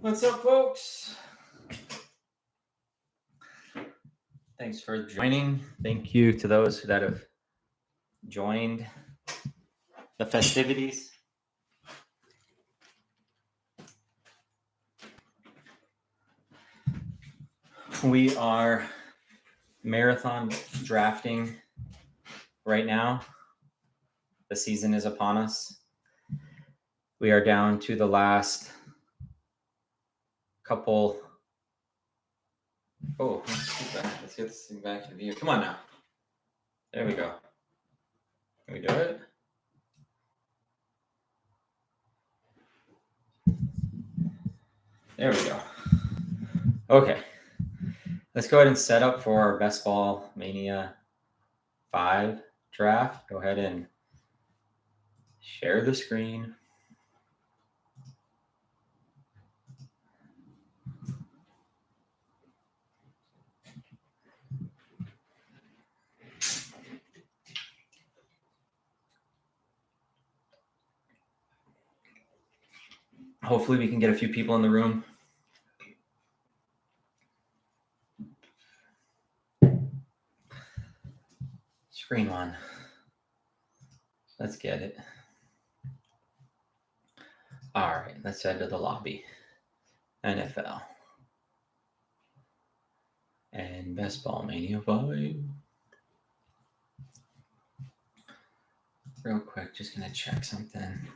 What's up, folks? Thanks for joining. Thank you to those that have joined the festivities. We are marathon drafting right now. The season is upon us. We are down to the last couple. Oh, let's get this thing back in view. Come on now. There we go. Can we do it? There we go. Okay. Let's go ahead and set up for our Best Ball Mania 5 draft. Go ahead and share the screen. Hopefully we can get a few people in the room. Screen one. Let's get it. All right, let's head to the lobby. NFL. And Best Ball Mania 5. Real quick, just gonna check something.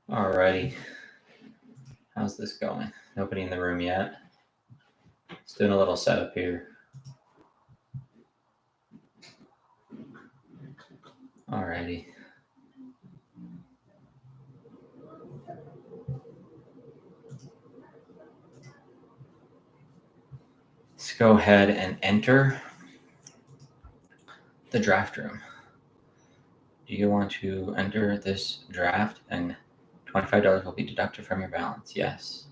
Alrighty. How's this going? Nobody in the room yet. Just doing a little setup here. Alrighty. Let's go ahead and enter the draft room. Do you want to enter this draft? And $25 will be deducted from your balance. Yes.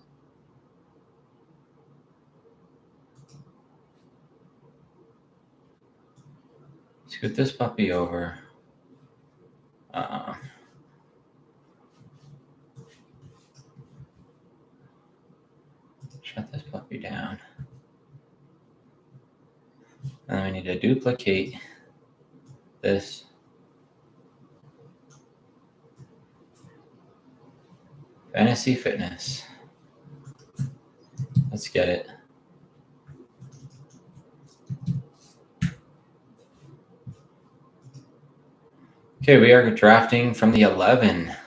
Scoot this puppy over. Shut this puppy down. And then we need to duplicate this. Fantasy Fitness. Let's get it. Okay, we are drafting from the 11. Let's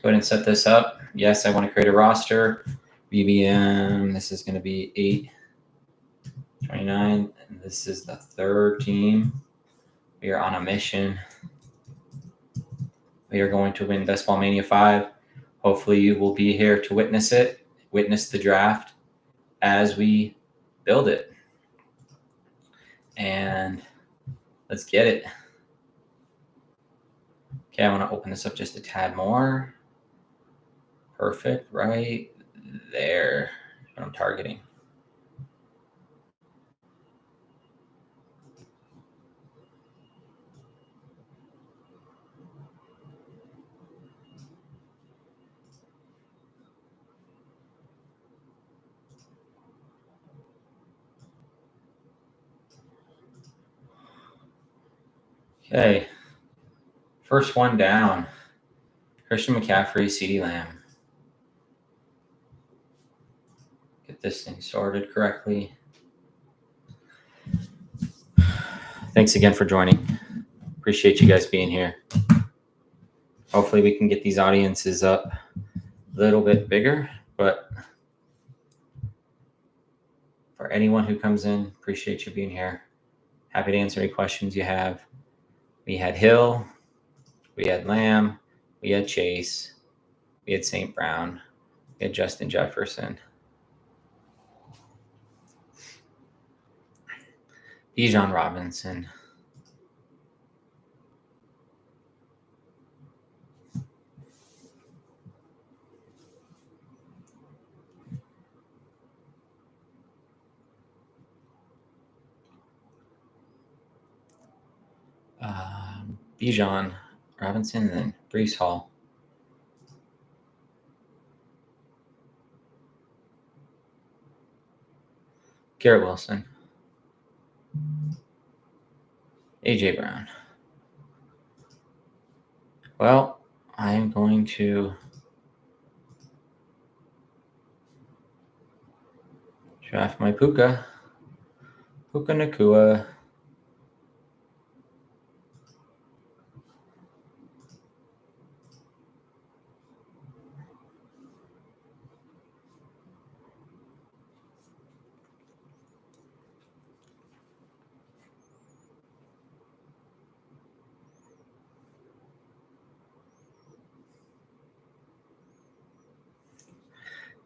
go ahead and set this up. Yes, I want to create a roster. BBM, this is going to be 829. And this is the third team. We are on a mission. We are going to win Best Ball Mania 5. Hopefully you will be here to witness it, witness the draft as we build it. And let's get it. Okay, I want to open this up just a tad more. Perfect, right there. What I'm targeting. Okay, first one down. Christian McCaffrey, CeeDee Lamb. Get this thing sorted correctly. Thanks again for joining. Appreciate you guys being here. Hopefully we can get these audiences up a little bit bigger, but for anyone who comes in, appreciate you being here. Happy to answer any questions you have. We had Hill, we had Lamb, we had Chase, we had St. Brown, we had Justin Jefferson, Bijan Robinson, Bijan Robinson, and then Brees Hall. Garrett Wilson. A.J. Brown. Well, I am going to draft my Puka. Puka Nacua.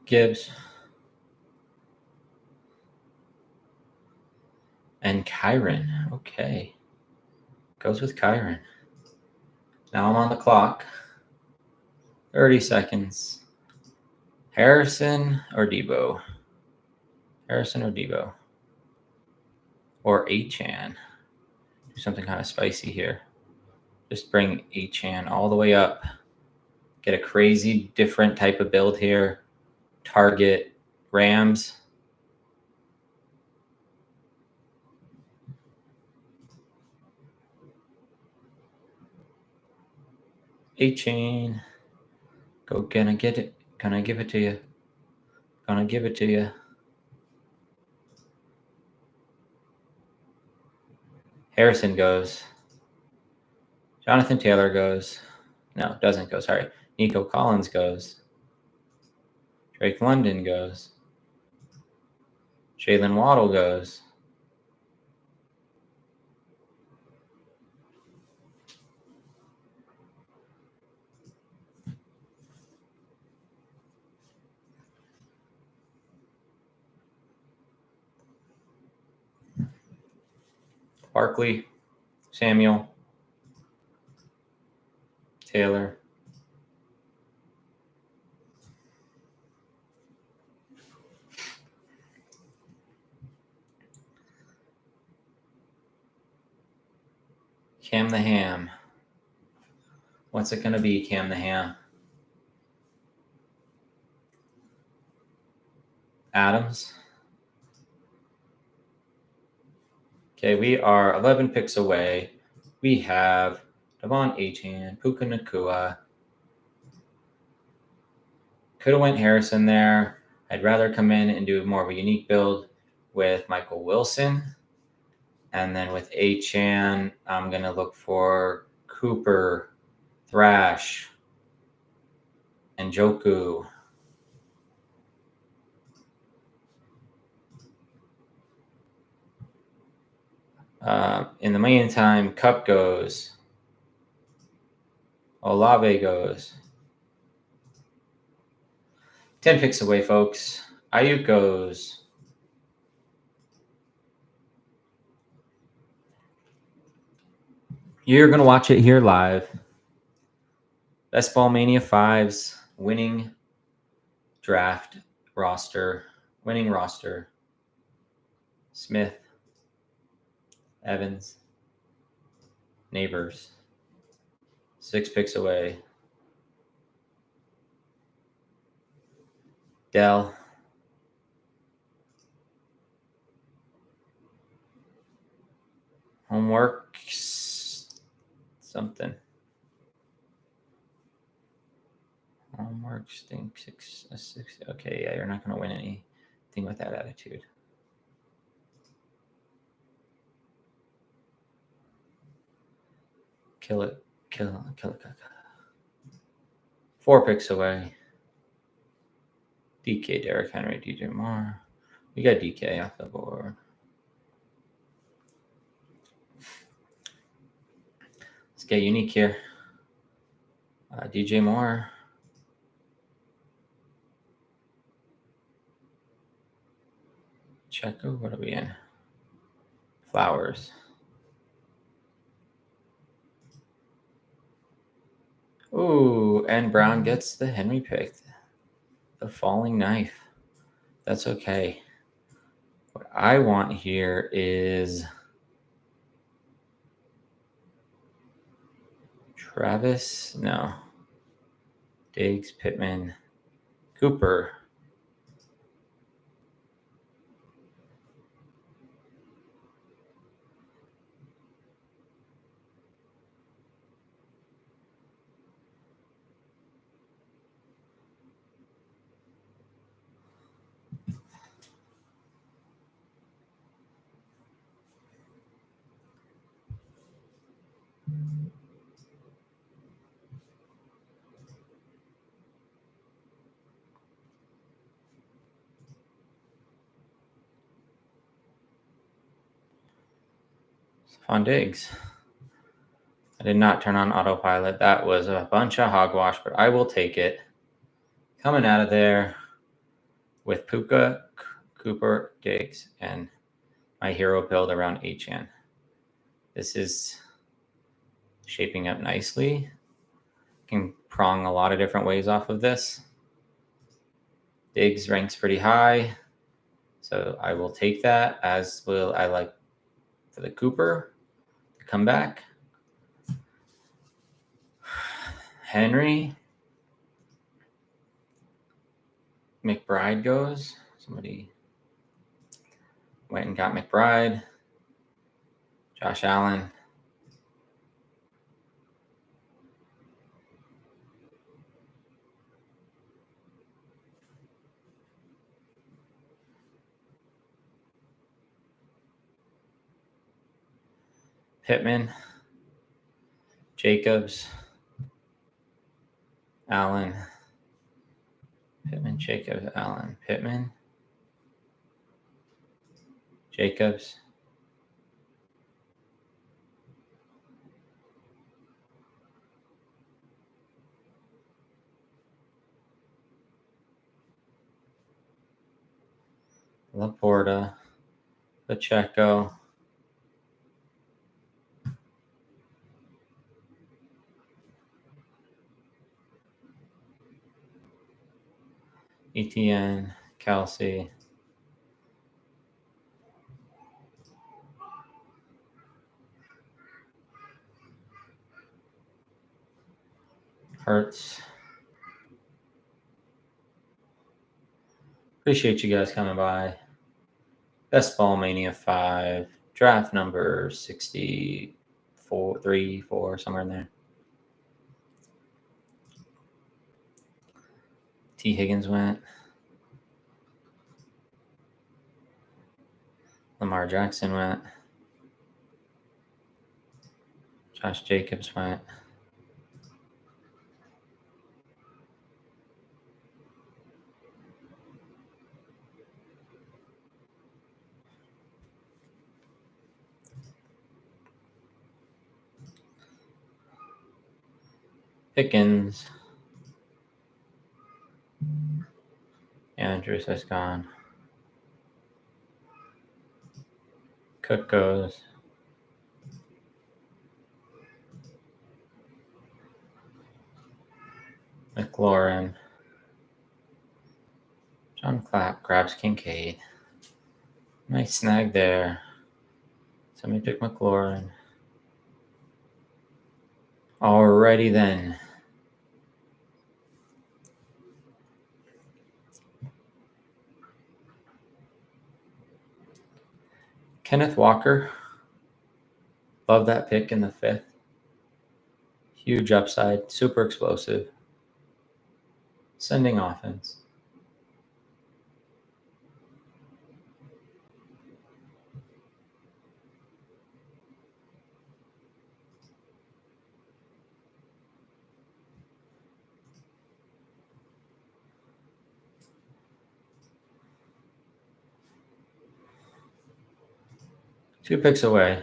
Gibbs. And Kyron. Okay. Goes with Kyron. Now I'm on the clock. 30 seconds. Harrison or Debo? Harrison or Debo? Or Achan? Do something kind of spicy here. Just bring Achan all the way up. Get a crazy different type of build here. Target Rams. Achan. Gonna get it. Gonna give it to you. Gonna give it to you. Harrison goes. Jonathan Taylor goes. No, doesn't go. Sorry. Nico Collins goes. Drake London goes. Jalen Waddle goes. Barkley, Samuel, Taylor. Cam the Ham. What's it going to be, Cam the Ham? Adams. Okay, we are 11 picks away. We have Devon Achan, Puka Nacua. Could have went Harrison there. I'd rather come in and do more of a unique build with Michael Wilson. And then with Achan, I'm going to look for Cooper, Thrash, and Njoku. In the meantime, Cup goes. Olave goes. 10 picks away, folks. Ayuk goes. You're going to watch it here live. Best Ball Mania 5's winning draft roster. Winning roster. Smith. Evans. Neighbors. 6 picks away. Dell. Homework. Something. Homework stink 6. Okay, yeah, you're not going to win anything with that attitude. Kill it. 4 picks away. DK, Derrick Henry, DJ Moore. We got DK off the board. Let's get unique here. DJ Moore. Checo, what are we in? Flowers. Ooh, and Brown gets the Henry pick. The falling knife. That's okay. What I want here is Travis, no. Diggs, Pittman, Cooper. Stephon Diggs. I did not turn on autopilot. That was a bunch of hogwash, but I will take it. Coming out of there with Puka, Cooper, Diggs, and my hero build around HN. This is shaping up nicely. Can prong a lot of different ways off of this. Diggs ranks pretty high, so I will take that, as will I like for the Cooper to come back. Henry. McBride goes. Somebody went and got McBride. Josh Allen. Pittman. Jacobs. Allen. Pittman, Jacobs, Allen. Pittman. Jacobs. Laporta. Pacheco. ETN. Kelsey. Hurts. Appreciate you guys coming by. Best Ball Mania 5. Draft number 64, 3, 4, somewhere in there. T. Higgins went. Lamar Jackson went. Josh Jacobs went. Pickens. Andrews has gone. Cook goes. McLaurin. John Clapp grabs Kincaid. Nice snag there. Somebody took McLaurin. Alrighty then. Kenneth Walker. Love that pick in the 5th. Huge upside. Super explosive. Sending offense. Two picks away.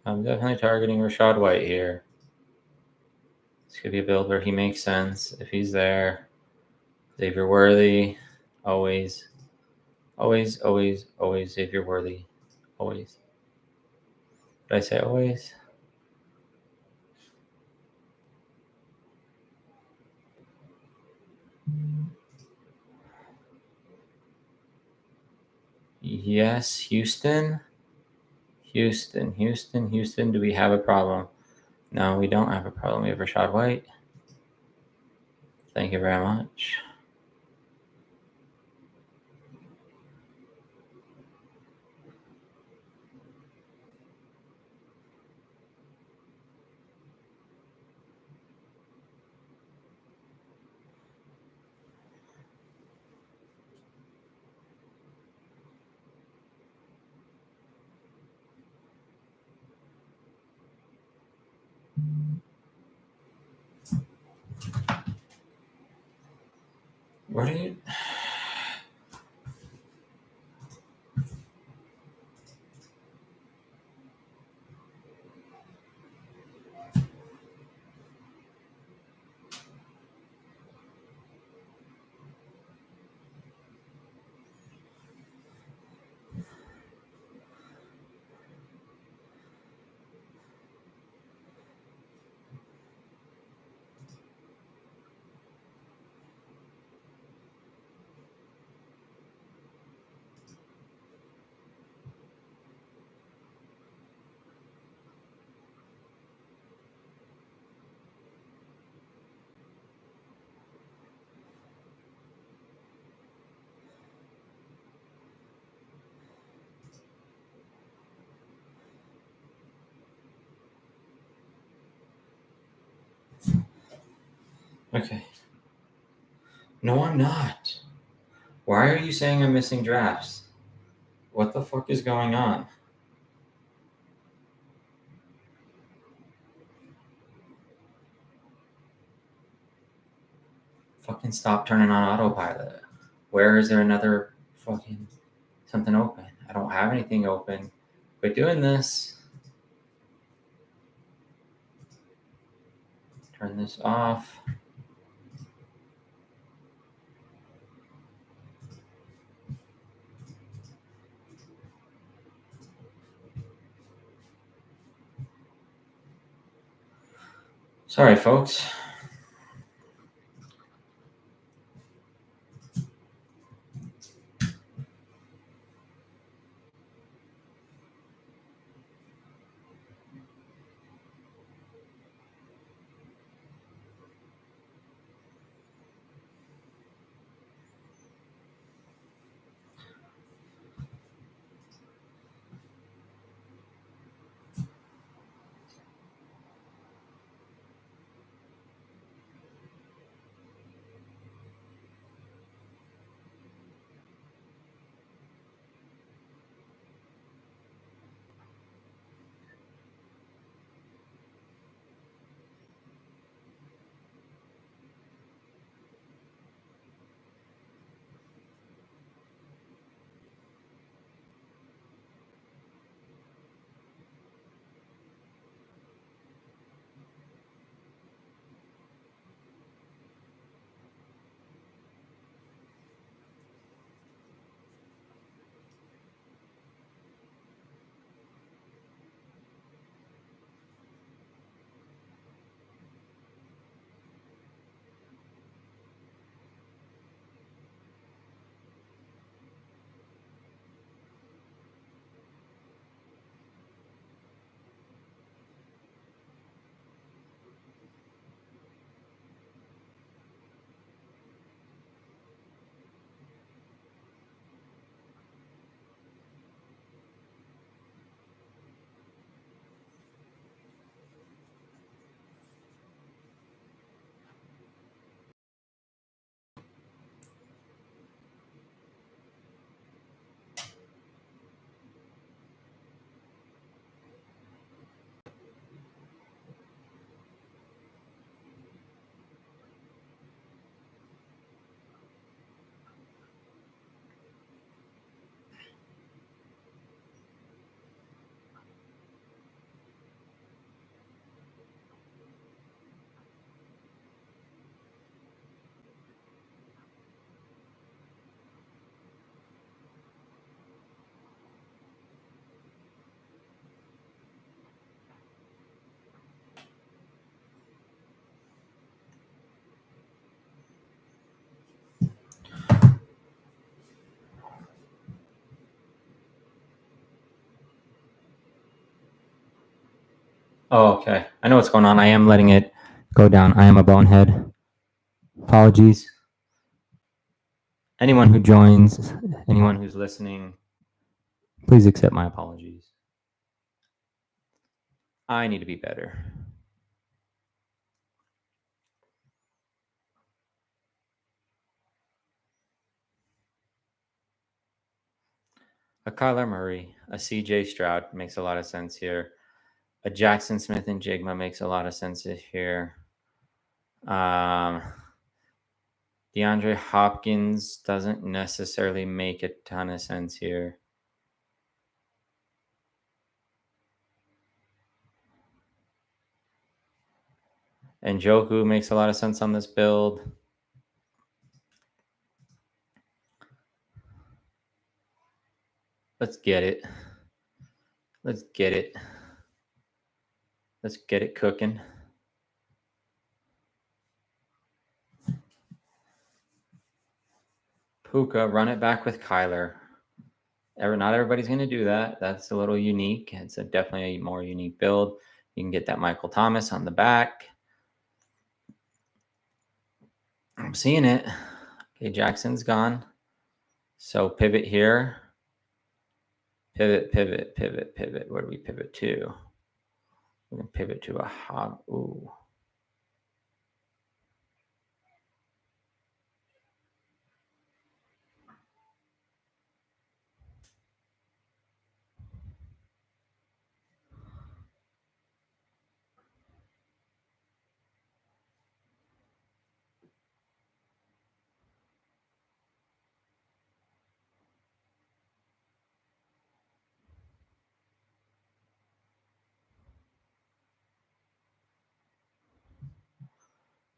I'm definitely targeting Rachaad White here. This could be a build where he makes sense if he's there. Xavier Worthy, always Xavier Worthy, always. Did I say always? Yes, Houston. Houston. Do we have a problem? No, we don't have a problem. We have Rashad White. Thank you very much. What are you? Okay. No, I'm not. Why are you saying I'm missing drafts? What the fuck is going on? Fucking stop turning on autopilot. Where is there another fucking something open? I don't have anything open. Quit doing this. Turn this off. Sorry, folks. Oh, okay. I know what's going on. I am letting it go down. I am a bonehead. Apologies. Anyone who joins, anyone who's listening, please accept my apologies. I need to be better. A Kyler Murray, a CJ Stroud makes a lot of sense here. A Jackson Smith and Jigma makes a lot of sense here. DeAndre Hopkins doesn't necessarily make a ton of sense here. And Njoku makes a lot of sense on this build. Let's get it. Let's get it. Let's get it cooking. Puka, run it back with Kyler. Not everybody's going to do that. That's a little unique. It's definitely a more unique build. You can get that Michael Thomas on the back. I'm seeing it. Okay, Jackson's gone. So pivot here. Pivot, pivot, pivot, pivot. Where do we pivot to? We're going to pivot to a hog. Ooh.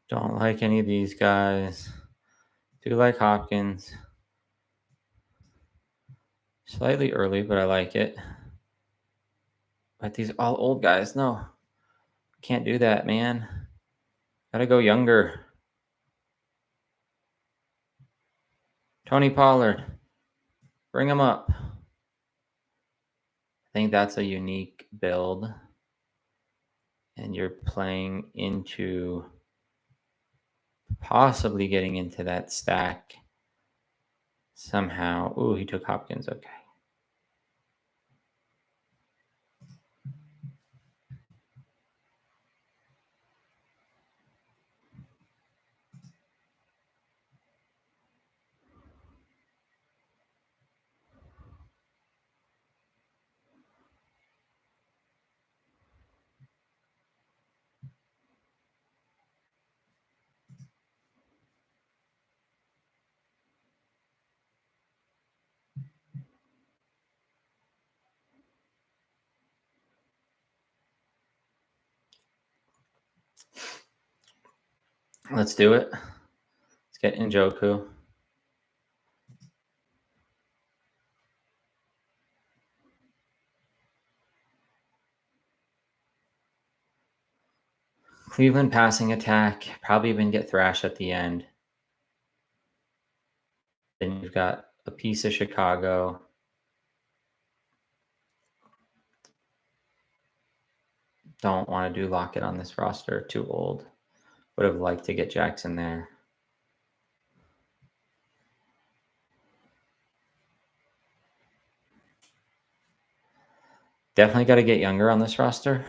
Don't like any of these guys. Do like Hopkins. Slightly early, but I like it. But these all old guys. No. Can't do that, man. Gotta go younger. Tony Pollard. Bring him up. I think that's a unique build. And you're playing into possibly getting into that stack somehow. Ooh, he took Hopkins. Okay. Let's do it. Let's get Njoku. Cleveland passing attack. Probably even get thrashed at the end. Then you've got a piece of Chicago. Don't want to do Lockett on this roster. Too old. Would have liked to get Jackson there. Definitely got to get younger on this roster.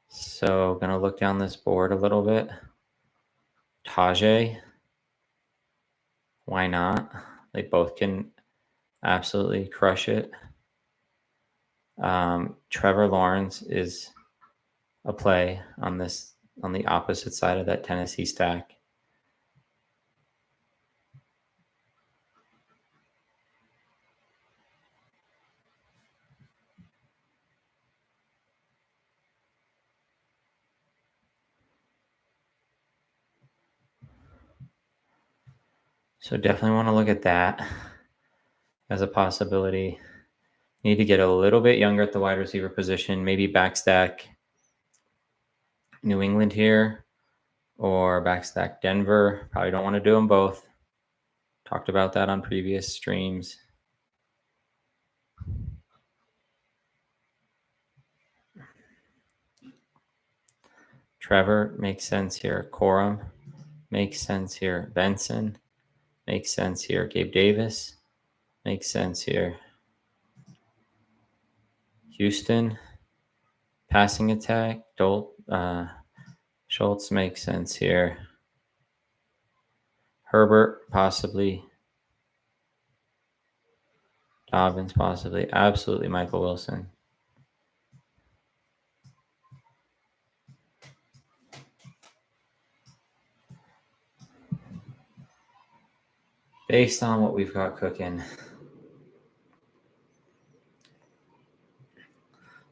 So going to look down this board a little bit. Tajay. Why not? They both can absolutely crush it. Trevor Lawrence is a play on the opposite side of that Tennessee stack. So definitely want to look at that as a possibility. Need to get a little bit younger at the wide receiver position, maybe backstack New England here or backstack Denver. Probably don't want to do them both. Talked about that on previous streams. Trevor makes sense here. Corum makes sense here. Benson makes sense here. Gabe Davis makes sense here. Houston, passing attack. Schultz makes sense here. Herbert, possibly. Dobbins, possibly. Absolutely Michael Wilson. Based on what we've got cooking,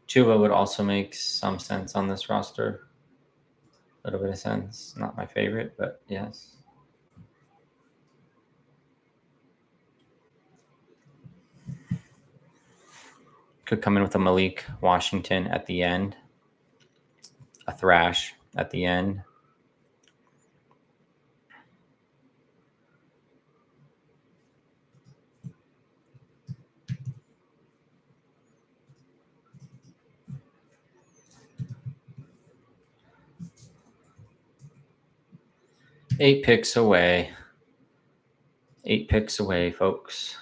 Chuba would also make some sense on this roster. A little bit of sense. Not my favorite, but yes. Could come in with a Malik Washington at the end. A Thrash at the end. Eight picks away. 8 picks away, folks.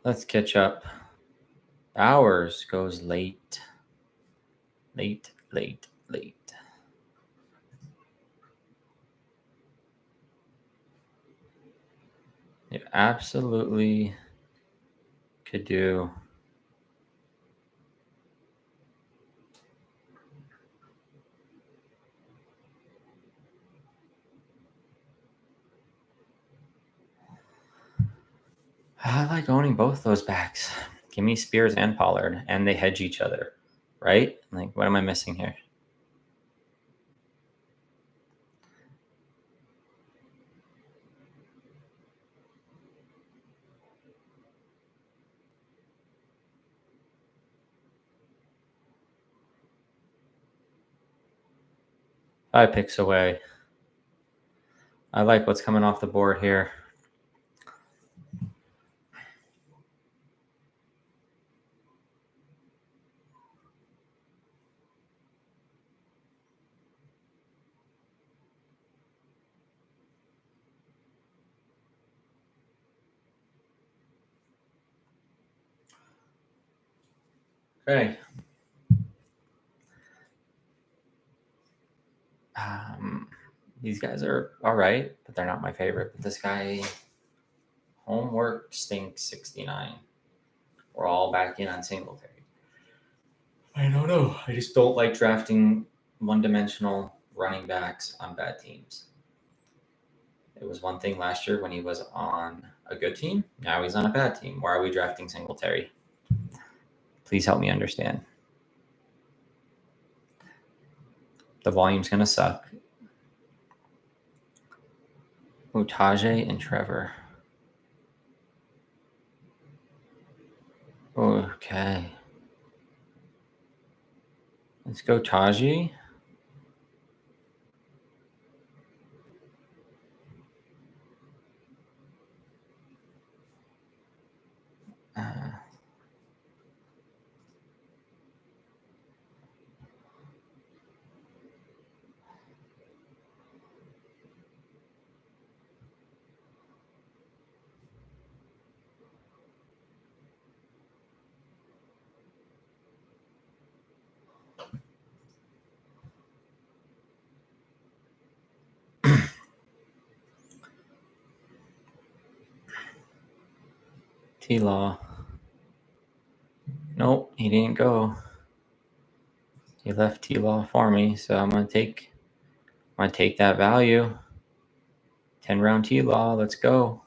Let's catch up. Bowers goes late. Late. You absolutely could do. I like owning both those backs. Give me Spears and Pollard, and they hedge each other, right? Like, what am I missing here? Five picks away. I like what's coming off the board here. Okay. These guys are all right, but they're not my favorite. But this guy, homework stinks 69. We're all back in on Singletary. I don't know. I just don't like drafting one-dimensional running backs on bad teams. It was one thing last year when he was on a good team. Now he's on a bad team. Why are we drafting Singletary? Please help me understand. The volume's going to suck. Tajay and Trevor. Okay. Let's go Tajay. T-Law. Nope, he didn't go. He left T-Law for me, so I'm gonna take that value. 10-round T-Law, let's go.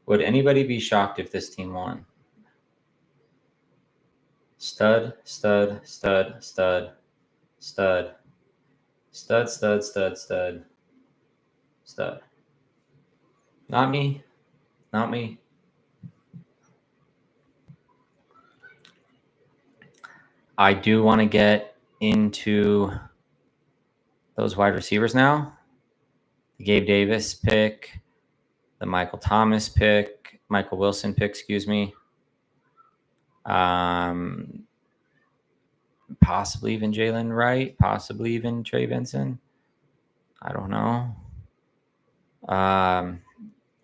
Would anybody be shocked if this team won? Stud. Not me. Not me. I do want to get into those wide receivers now. The Gabe Davis pick, the Michael Thomas pick, Michael Wilson pick, excuse me. Possibly even Jalen Wright, possibly even Trey Benson. I don't know.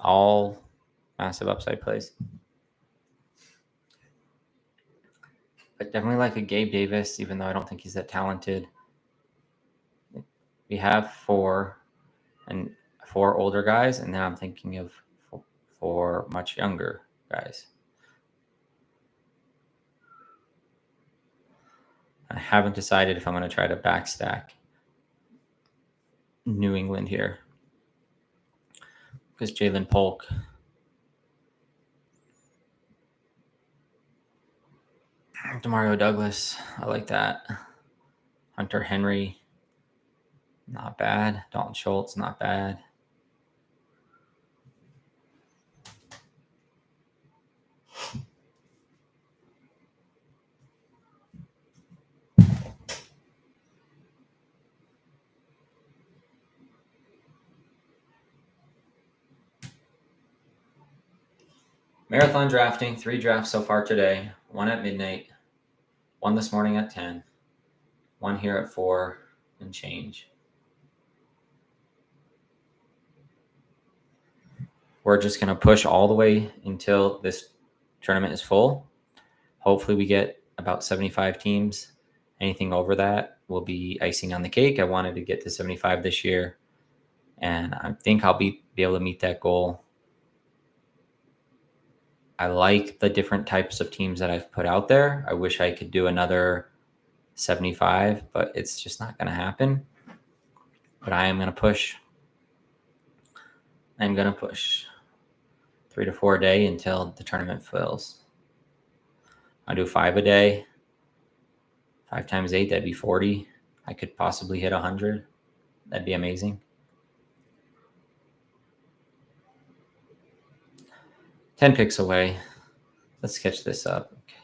All massive upside plays. But definitely like a Gabe Davis, even though I don't think he's that talented. We have four older guys, and now I'm thinking of four much younger guys. I haven't decided if I'm going to try to backstack New England here. Because Jalen Polk. Demario Douglas. I like that. Hunter Henry. Not bad. Dalton Schultz. Not bad. Marathon drafting. 3 drafts so far today. 1 at midnight. 1 this morning at 10. 1 here at 4 and change. We're just going to push all the way until this tournament is full. Hopefully we get about 75 teams. Anything over that will be icing on the cake. I wanted to get to 75 this year, and I think I'll be able to meet that goal. I like the different types of teams that I've put out there. I wish I could do another 75, but it's just not going to happen. But I am going to push. I'm going to push 3 to 4 a day until the tournament fills. I'll do 5 a day. 5 times 8, that'd be 40. I could possibly hit 100. That'd be amazing. 10 picks away. Let's sketch this up. Okay.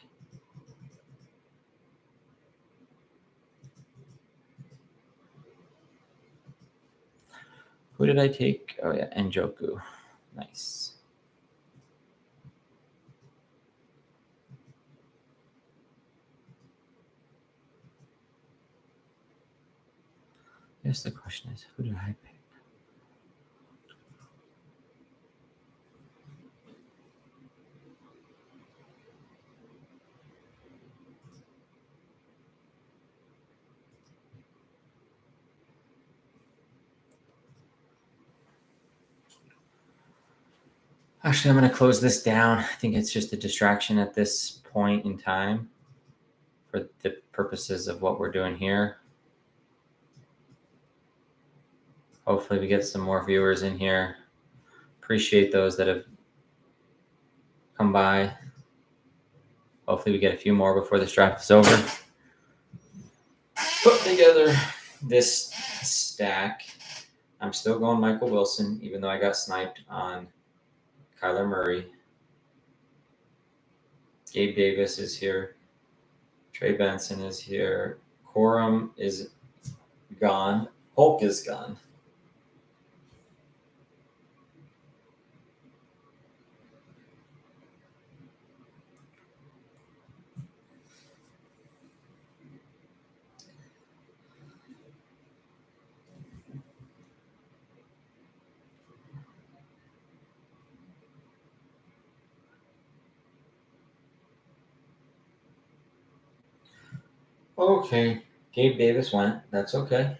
Who did I take? Oh, yeah, Njoku. Nice. I guess the question is, who did I pick? Actually, I'm going to close this down. I think it's just a distraction at this point in time for the purposes of what we're doing here. Hopefully we get some more viewers in here. Appreciate those that have come by. Hopefully we get a few more before this draft is over. Put together this stack. I'm still going Michael Wilson, even though I got sniped on Kyler Murray. Gabe Davis is here. Trey Benson is here. Corum is gone. Polk is gone. Okay. Gabe Davis went. That's okay.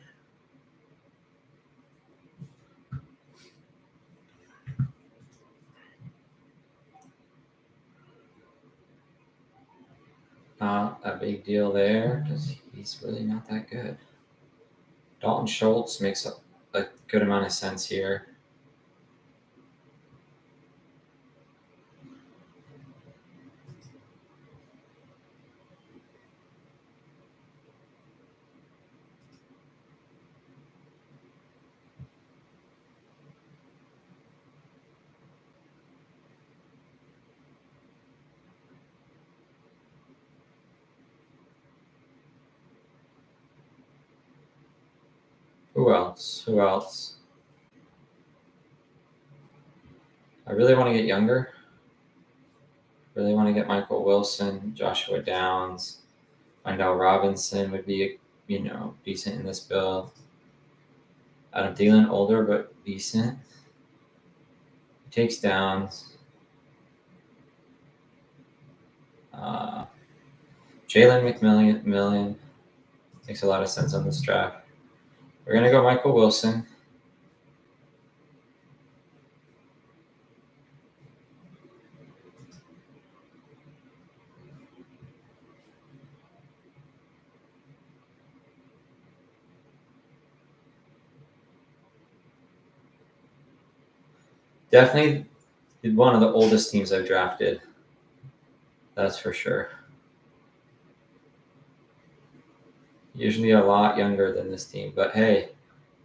Not a big deal there because he's really not that good. Dalton Schultz makes a good amount of sense here. Who else? I really want to get younger. Really want to get Michael Wilson, Joshua Downs, Wendell Robinson would be, decent in this build. Adam Thielen, older but decent. He takes Downs. Jalen McMillan makes a lot of sense on this draft. We're going to go Michael Wilson. Definitely one of the oldest teams I've drafted. That's for sure. Usually a lot younger than this team. But hey,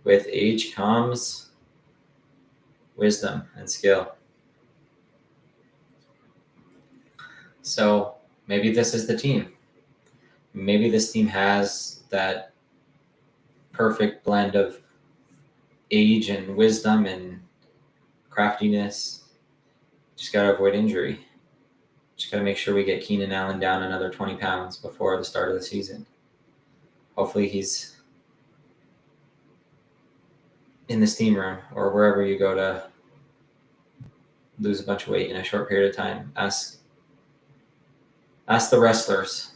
with age comes wisdom and skill. So maybe this is the team. Maybe this team has that perfect blend of age and wisdom and craftiness. Just got to avoid injury. Just got to make sure we get Keenan Allen down another 20 pounds before the start of the season. Hopefully he's in the steam room or wherever you go to lose a bunch of weight in a short period of time. Ask the wrestlers.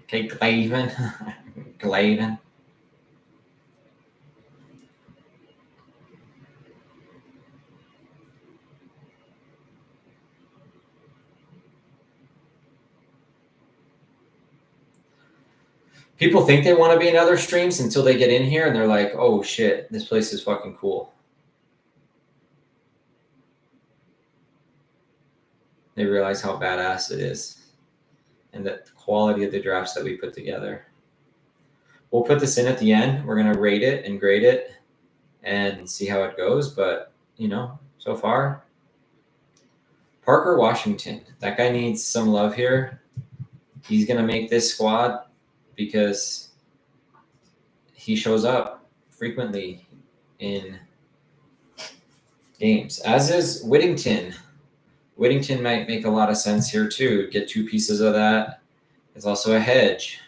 Okay, Glavin. People think they want to be in other streams until they get in here and they're like, oh shit, this place is fucking cool. They realize how badass it is and the quality of the drafts that we put together. We'll put this in at the end. We're going to rate it and grade it and see how it goes. But, so far, Parker Washington, that guy needs some love here. He's going to make this squad because he shows up frequently in games, as is Whittington. Whittington might make a lot of sense here too. Get two pieces of that. It's also a hedge.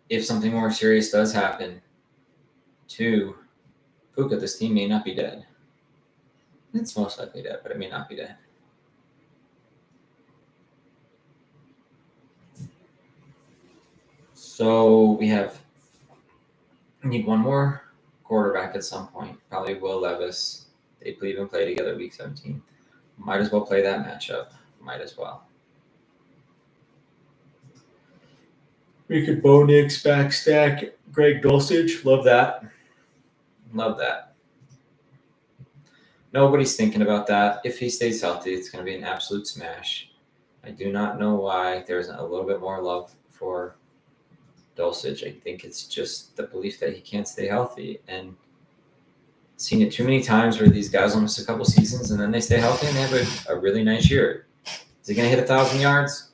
If something more serious does happen to Puka, this team may not be dead. It's most likely dead, but it may not be dead. So we need one more quarterback at some point. Probably Will Levis. They even play together week 17. Might as well play that matchup. Might as well. We could Bo Nix backstack Greg Dulcich. Love that. Nobody's thinking about that. If he stays healthy, it's going to be an absolute smash. I do not know why there's a little bit more love for Dulcich. I think it's just the belief that he can't stay healthy. And seen it too many times where these guys will miss a couple seasons and then they stay healthy and they have a really nice year. Is he going to hit 1,000 yards?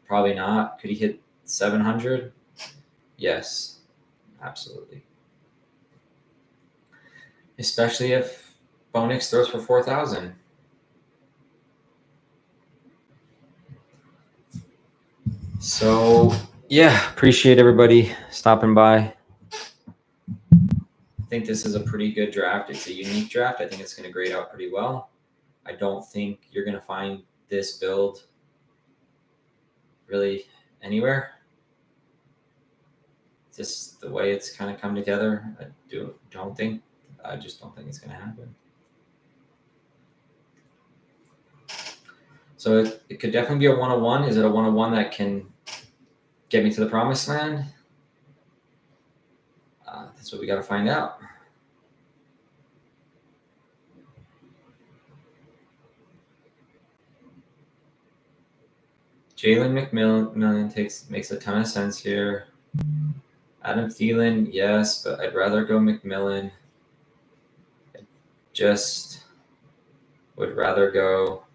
Probably not. Could he hit 700? Yes, absolutely. Especially if Bo Nix throws for 4,000. So, yeah, appreciate everybody stopping by. I think this is a pretty good draft. It's a unique draft. I think it's going to grade out pretty well. I don't think you're going to find this build really anywhere. Just the way it's kind of come together. I just don't think it's going to happen. So it could definitely be a 101. Is it a 101 that can get me to the promised land? That's what we got to find out. Jalen McMillan makes a ton of sense here. Adam Thielen, yes, but I'd rather go McMillan. I just would rather go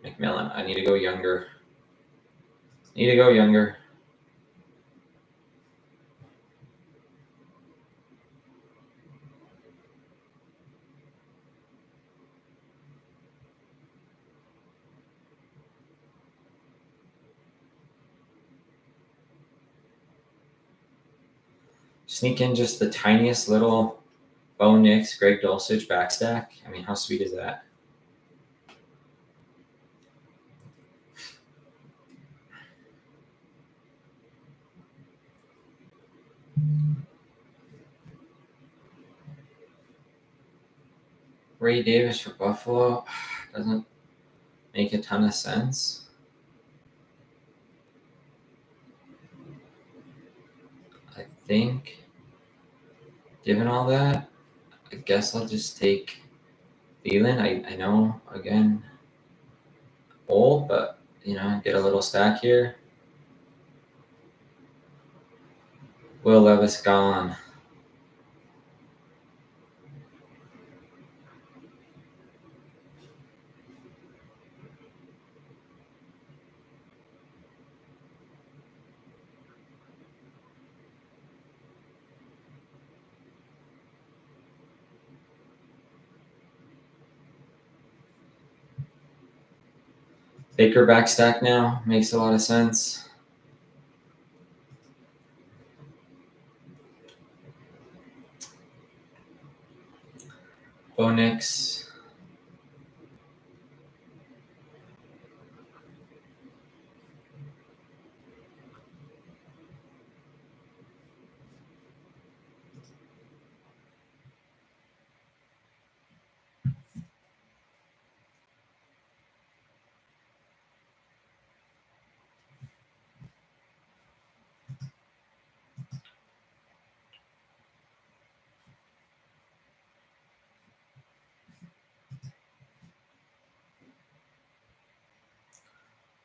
McMillan. I need to go younger. sneak in just the tiniest little Bo Nix, Greg Dulcich backstack. I mean, how sweet is that? Ray Davis for Buffalo doesn't make a ton of sense. I think, given all that, I guess I'll just take Thielen. I know, again, old, but, get a little stack here. Will Levis gone. Baker backstack now makes a lot of sense. Bo Nix.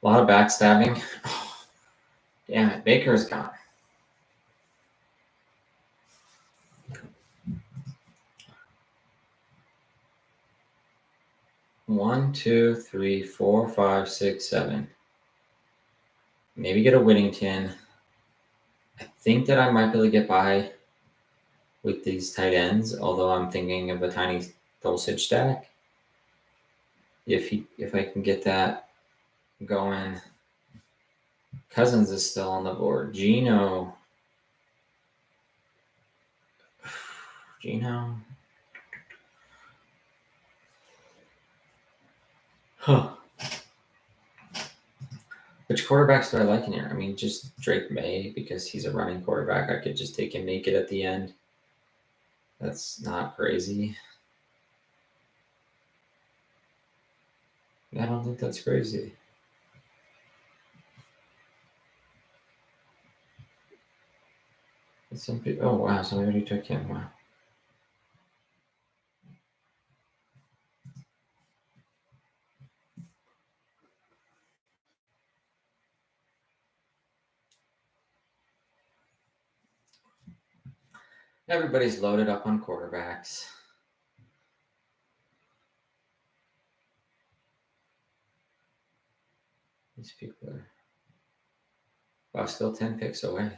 A lot of backstabbing. Damn it, Baker's gone. One, two, three, four, five, six, seven. Maybe get a Whittington. I think that I might be able to get by with these tight ends, although I'm thinking of a tiny Dulcich stack. If I can get that going. Cousins is still on the board. Gino. Huh. Which quarterbacks do I like in here? I mean, just Drake May, because he's a running quarterback. I could just take him naked at the end. That's not crazy. I don't think that's crazy. Some people, oh wow, somebody already took him. Wow. Everybody's loaded up on quarterbacks. These people are, wow, still 10 picks away.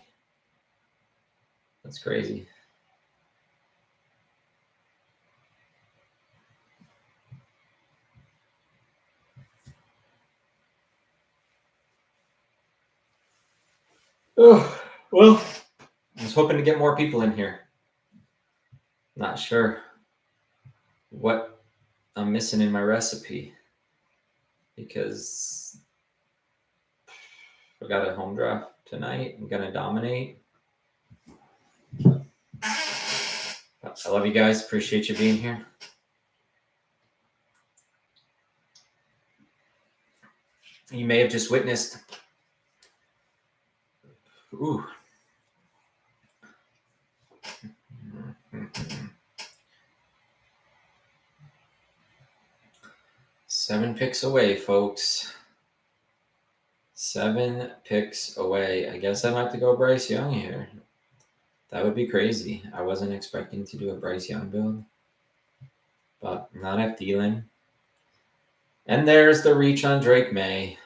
That's crazy. Oh, well, I was hoping to get more people in here. Not sure what I'm missing in my recipe, because we got a home draft tonight. I'm gonna dominate. I love you guys. Appreciate you being here. You may have just witnessed. Ooh. 7 picks away, folks. 7 picks away. I guess I might have to go Bryce Young here. That would be crazy. I wasn't expecting to do a Bryce Young build, but not have Thielen. And there's the reach on Drake May.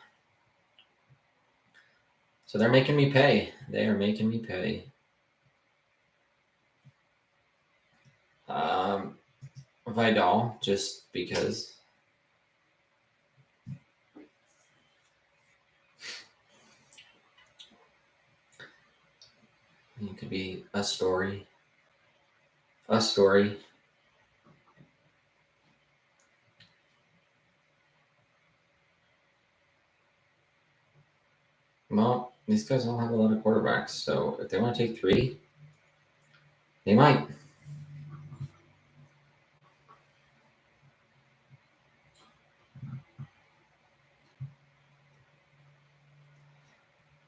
So they're making me pay. They are making me pay. Vidal, just because. It could be a story. A story. Well, these guys all have a lot of quarterbacks, so if they want to take 3, they might.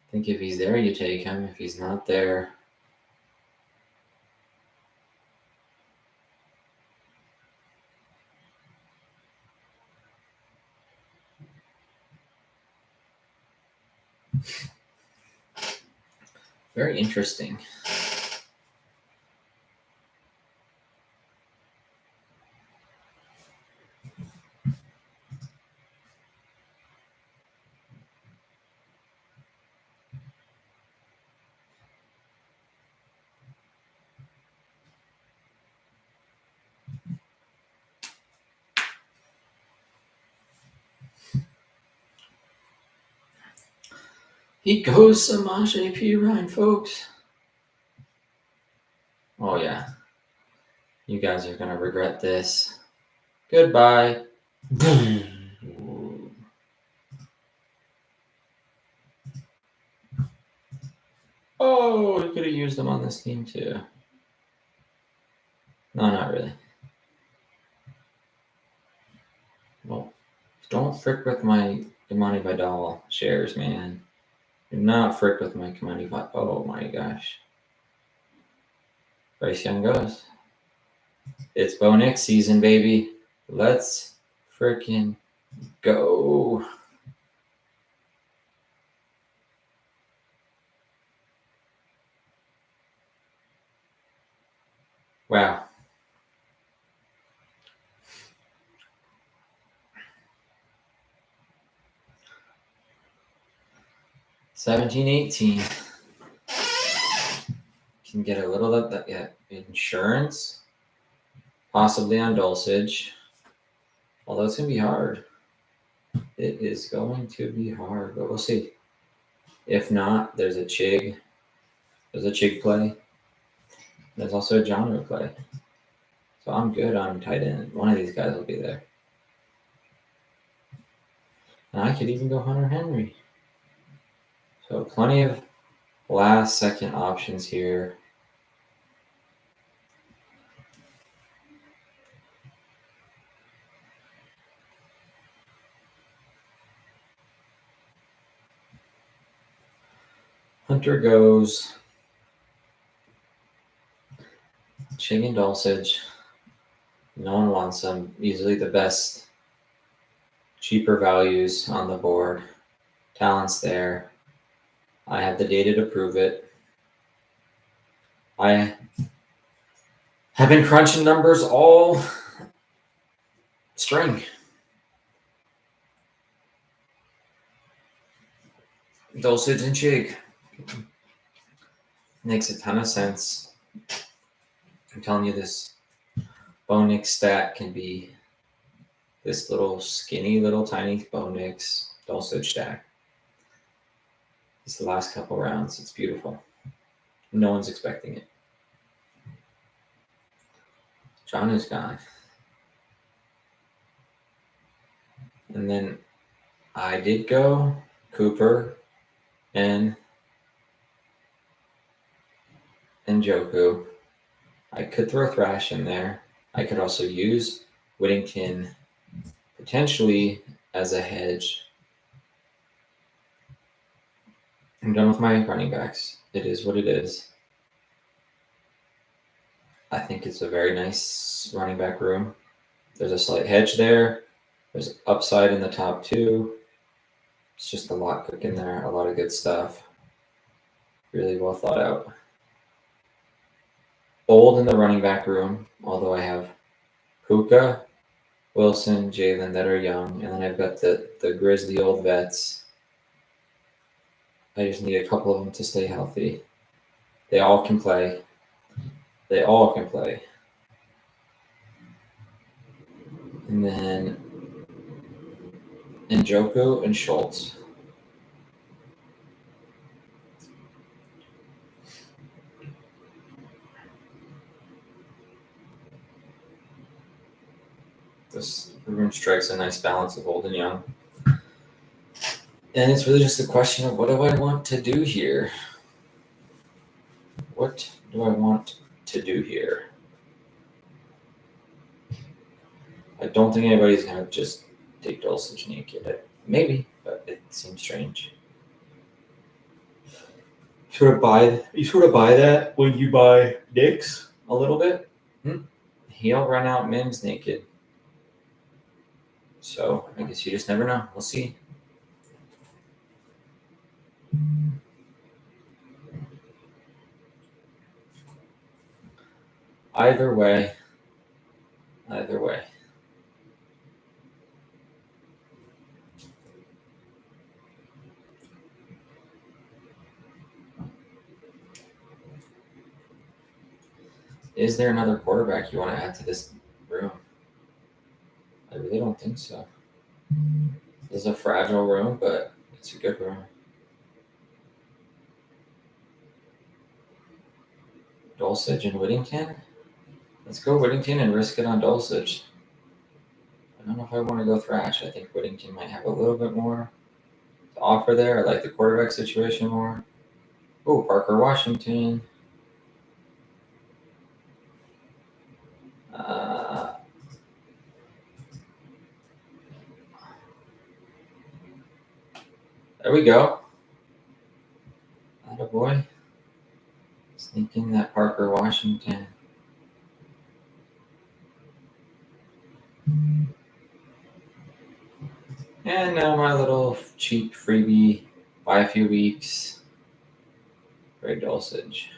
I think if he's there, you take him. If he's not there, very interesting. He goes Samaje Perine, folks. Oh, yeah. You guys are going to regret this. Goodbye. Oh, he could have used them on this team too. No, not really. Well, don't frick with my Imani Vidal shares, man. Do not frick with my Imani Vidal. Oh my gosh. Bryce Young goes. It's Bo Nix season, baby. Let's freaking go. Wow. $17.18. Can get a little of that insurance, possibly on Dulcich. Although it's going to be hard. It is going to be hard, but we'll see. If not, there's a Chig. There's a Chig play. There's also a John play. So I'm good on tight end. One of these guys will be there. And I could even go Hunter Henry. So plenty of last second options here. Hunter goes. Chig and Dulcich. No one wants them. Easily the best, cheaper values on the board. Talent's there. I have the data to prove it. I have been crunching numbers all spring. Dulcich and Chig. Makes a ton of sense. I'm telling you, this Bo Nix stat can be this little skinny, little tiny Bo Nix Dulcich stack. It's the last couple rounds. It's beautiful. No one's expecting it. John is gone. And then I did go Cooper and Njoku. I could throw Thrash in there. I could also use Whittington potentially as a hedge. I'm done with my running backs. It is what it is. I think it's a very nice running back room. There's a slight hedge there. There's upside in the top 2. It's just a lot cooking there. A lot of good stuff. Really well thought out. Old in the running back room, although I have Puka, Wilson, Jalen that are young, and then I've got the grizzly old vets. I just need a couple of them to stay healthy. They all can play. They all can play. And then Njoku and Schultz. room strikes a nice balance of old and young. And it's really just a question of, what do I want to do here? What do I want to do here? I don't think anybody's going to just take Dulcich naked. Maybe, but it seems strange. You sort of buy that when you buy Nyx a little bit. He'll run out Mims naked. So I guess you just never know. We'll see. Either way. Is there another quarterback you want to add to this room? I really don't think so. This is a fragile room, but it's a good room. Dulcich and Whittington? Let's go Whittington and risk it on Dulcich. I don't know if I want to go Thrash. I think Whittington might have a little bit more to offer there. I like the quarterback situation more. Oh, Parker Washington. There we go. Attaboy. Sneaking that Parker Washington. And now my little cheap freebie, buy a few weeks. Great Dulcich.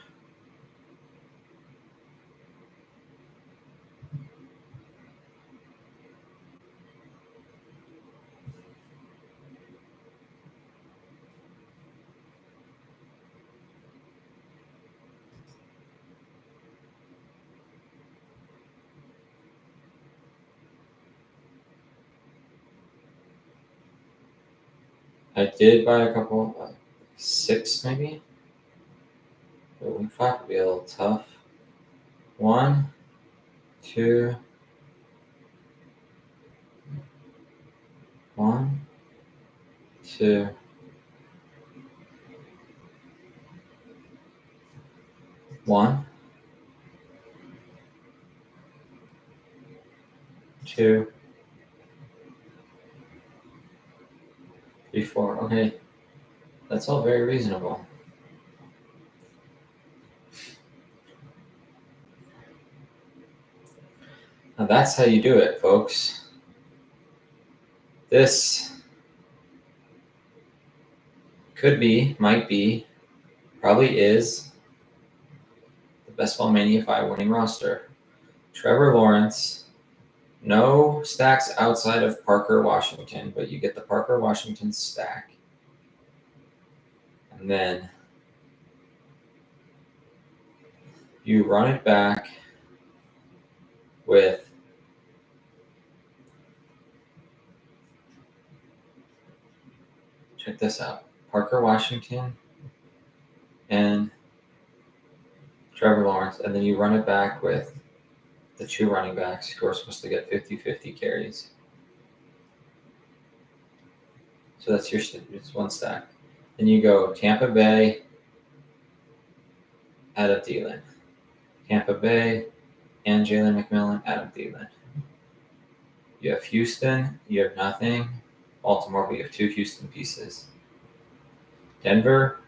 I did buy a couple, 6 maybe. But week 5 would be a little tough. 1, 2, 1, 2, 1, 2, 3, 4. Okay, that's all very reasonable. Now that's how you do it, folks. This could be, might be, probably is the Best Ball Mania 5 winning roster. Trevor Lawrence, no stacks outside of Parker Washington, but you get the Parker Washington stack. And then you run it back with check this out. Parker Washington and Trevor Lawrence, and then you run it back with the 2 running backs who are supposed to get 50-50 carries. So that's it's one stack. Then you go Tampa Bay, Adam Thielen. Tampa Bay and Jalen McMillan, Adam Thielen. You have Houston, you have nothing. Baltimore, we have 2 Houston pieces. Denver,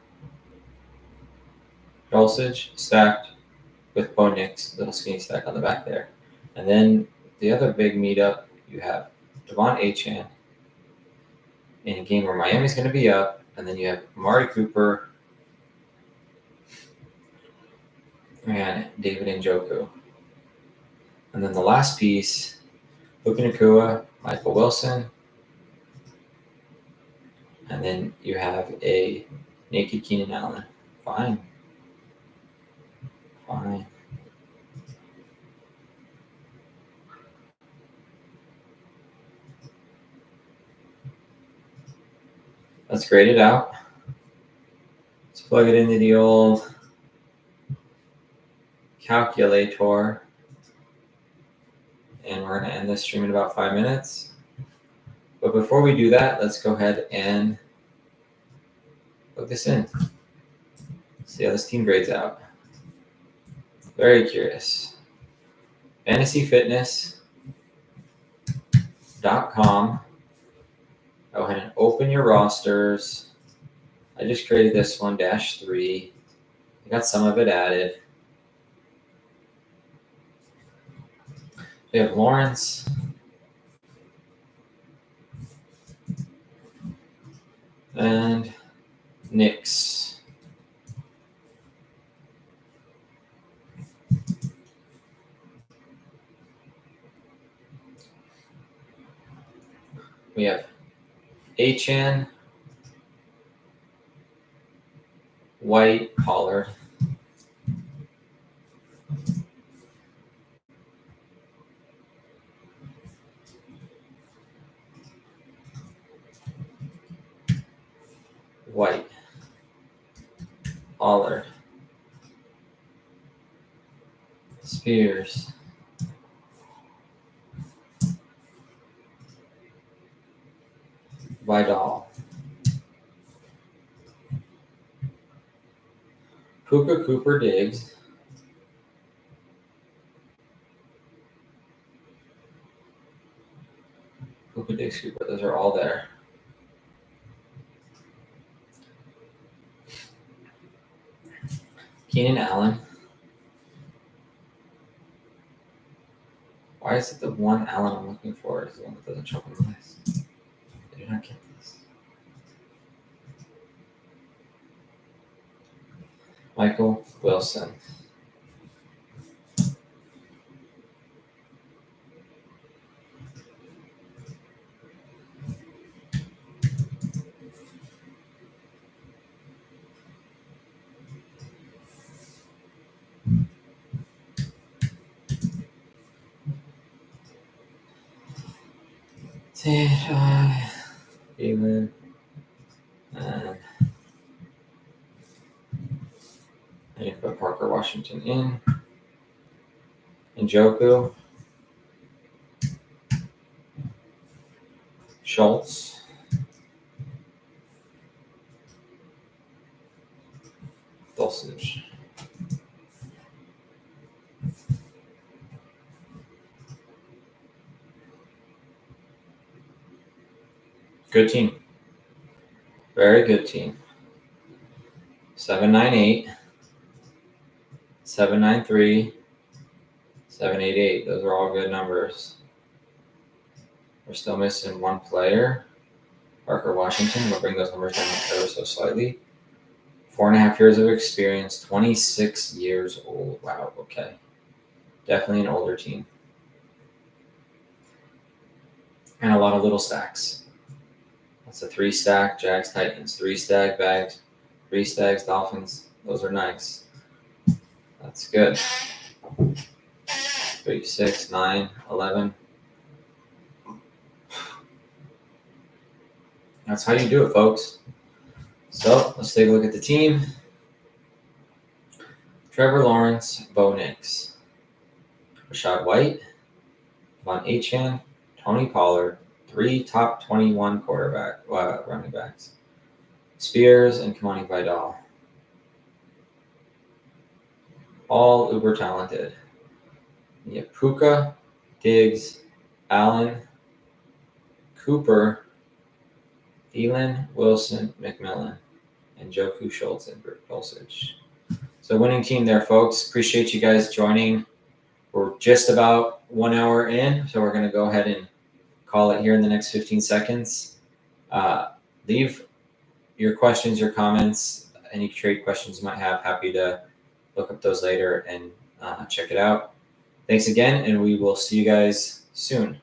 Dulcich, stacked with Bo Nix, little skinny stack on the back there. And then the other big meetup, you have Devon Achane in a game where Miami's going to be up, and then you have Amari Cooper and David Njoku. And then the last piece, Puka Nacua, Michael Wilson, and then you have a naked Keenan Allen. Fine. Let's grade it out. Let's plug it into the old calculator. And we're we're going to end this stream in about 5 minutes. But before we do that, let's go ahead and plug this in. See how this team grades out. Very curious. FantasyFitness.com. Go ahead and open your rosters. I just created this one, -3. I got some of it added. We have Lawrence. And Knicks. We have Achan, White, Pollard. White, Pollard, Spears, Vidal, Puka, Cooper, Diggs, Puka, Diggs, Cooper. Those are all there. Keenan Allen. Why is it the one Allen I'm looking for is the one that doesn't show up on the list? I did not get this. Michael Wilson. Even and I need to put Parker Washington in. Njoku. Schultz. Dulcich. Good team. Very good team. 798, 793, 788. Those are all good numbers. We're still missing one player, Parker Washington. We'll bring those numbers down ever so slightly. 4.5 years of experience, 26 years old. Wow, okay. Definitely an older team. And a lot of little stacks. That's a 3-stack, Jags, Titans. 3-stack, Bags. 3 stacks, Dolphins. Those are nice. That's good. 3, 6, 9, 11. That's how you do it, folks. So let's take a look at the team. Trevor Lawrence, Bo Nix, Rashad White, Von Achan, Tony Pollard, 3 top 21 running backs. Spears and Kamani Vidal. All uber talented. You have Puka, Diggs, Allen, Cooper, Thielen, Wilson, McMillan, and Njoku, Schultz, and Dulcich. So winning team there, folks. Appreciate you guys joining. We're just about 1 hour in, so we're going to go ahead and call it here in the next 15 seconds. Leave your questions, your comments, any trade questions you might have. Happy to look up those later and check it out. Thanks again, and we will see you guys soon.